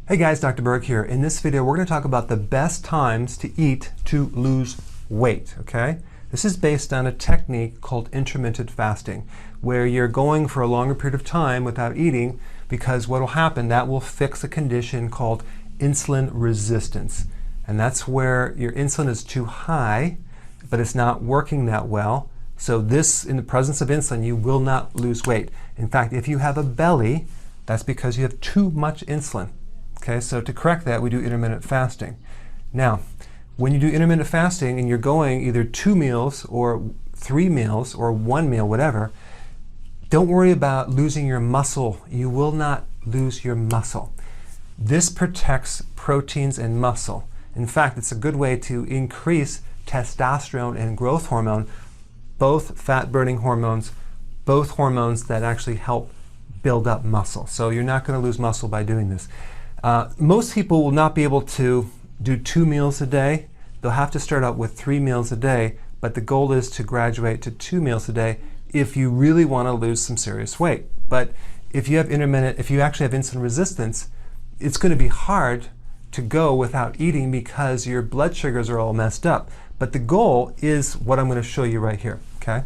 Hey guys, Dr. Berg here. In this video, we're going to talk about the best times to eat to lose weight, okay? This is based on a technique called intermittent fasting, where you're going for a longer period of time without eating, because what will happen, that will fix a condition called insulin resistance. And that's where your insulin is too high, but it's not working that well. So this, in the presence of insulin, you will not lose weight. In fact, if you have a belly, that's because you have too much insulin. Okay, so to correct that, we do intermittent fasting. Now, when you do intermittent fasting and you're going either 2 meals or 3 meals or 1 meal, whatever, don't worry about losing your muscle. You will not lose your muscle. This protects proteins and muscle. In fact, it's a good way to increase testosterone and growth hormone, both fat-burning hormones, both hormones that actually help build up muscle. So you're not going to lose muscle by doing this. Most people will not be able to do 2 meals a day. They'll have to start out with 3 meals a day, but the goal is to graduate to 2 meals a day if you really want to lose some serious weight. But if you actually have insulin resistance, it's going to be hard to go without eating because your blood sugars are all messed up. But the goal is what I'm going to show you right here, okay?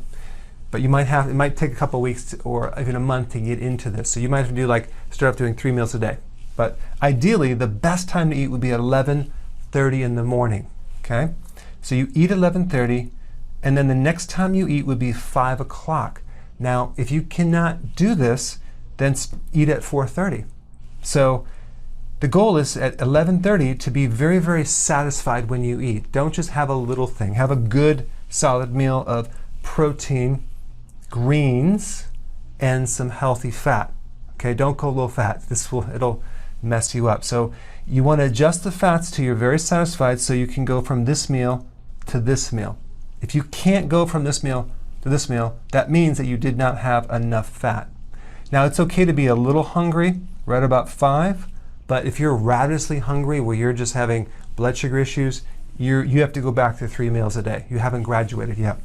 But it might take a couple weeks or even a month to get into this. So you might have to start off doing 3 meals a day. But ideally, the best time to eat would be at 11:30 in the morning, okay? So you eat 11:30, and then the next time you eat would be 5 o'clock. Now, if you cannot do this, then eat at 4:30. So the goal is at 11:30 to be very, very satisfied when you eat. Don't just have a little thing. Have a good, solid meal of protein, greens, and some healthy fat. Okay, don't go low fat. It'll mess you up. So you want to adjust the fats till you're very satisfied so you can go from this meal to this meal. If you can't go from this meal to this meal, that means that you did not have enough fat. Now it's okay to be a little hungry right about 5, but if you're ravenously hungry where you're just having blood sugar issues, you have to go back to 3 meals a day. You haven't graduated yet.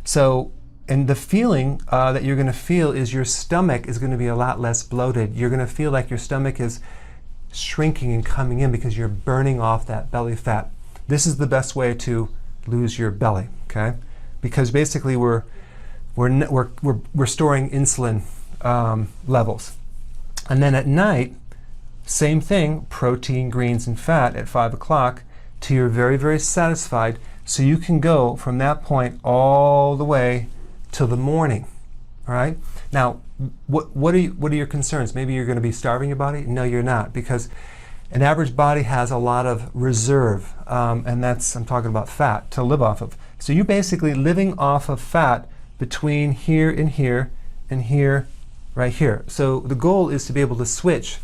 So, and the feeling that you're going to feel is your stomach is going to be a lot less bloated. You're going to feel like your stomach is shrinking and coming in because you're burning off that belly fat. This is the best way to lose your belly, okay? Because basically we're storing insulin levels. And then at night, same thing, protein, greens, and fat at 5 o'clock till you're very, very satisfied, so you can go from that point all the way till the morning, all right? Now, what are your concerns? Maybe you're going to be starving your body? No, you're not, because an average body has a lot of reserve, and I'm talking about fat, to live off of. So you're basically living off of fat between here and here and here, right here. So the goal is to be able to switch.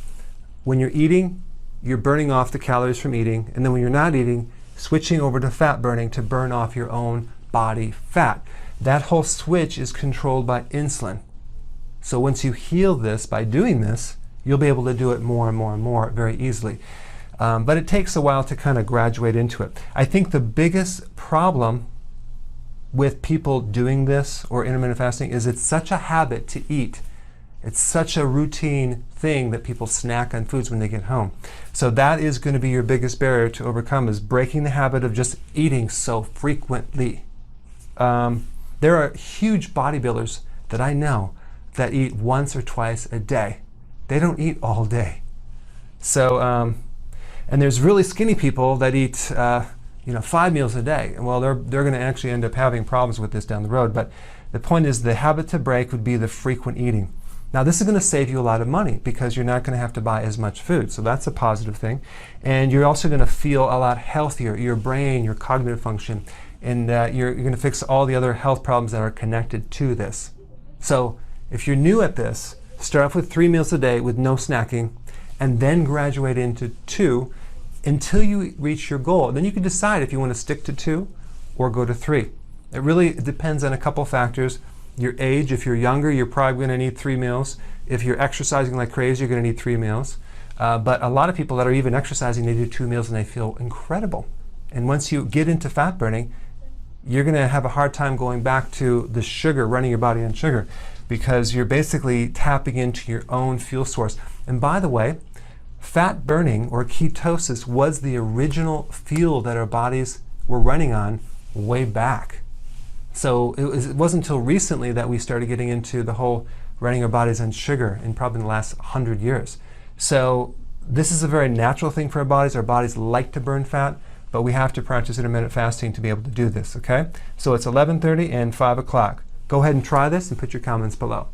When you're eating, you're burning off the calories from eating, and then when you're not eating, switching over to fat burning to burn off your own body fat. That whole switch is controlled by insulin. So once you heal this by doing this, you'll be able to do it more and more and more very easily. But it takes a while to kind of graduate into it. I think the biggest problem with people doing this or intermittent fasting is it's such a habit to eat. It's such a routine thing that people snack on foods when they get home. So that is going to be your biggest barrier to overcome, is breaking the habit of just eating so frequently. There are huge bodybuilders that I know that eat once or twice a day. They don't eat all day. So, and there's really skinny people that eat 5 meals a day. Well, they're going to actually end up having problems with this down the road. But the point is, the habit to break would be the frequent eating. Now, this is going to save you a lot of money because you're not going to have to buy as much food. So that's a positive thing. And you're also going to feel a lot healthier, your brain, your cognitive function, and you're going to fix all the other health problems that are connected to this. So if you're new at this, start off with 3 meals a day with no snacking, and then graduate into 2 until you reach your goal. Then you can decide if you want to stick to 2 or go to 3. It really depends on a couple factors. Your age. If you're younger, you're probably going to need 3 meals. If you're exercising like crazy, you're going to need 3 meals. But a lot of people that are even exercising, they do 2 meals and they feel incredible. And once you get into fat burning, you're going to have a hard time going back to the sugar, running your body on sugar, because you're basically tapping into your own fuel source. And by the way, fat burning or ketosis was the original fuel that our bodies were running on way back. So it wasn't until recently that we started getting into the whole running our bodies on sugar, in probably the last 100 years. So this is a very natural thing for our bodies. Our bodies like to burn fat, but we have to practice intermittent fasting to be able to do this, okay? So it's 11:30 and 5 o'clock. Go ahead and try this and put your comments below.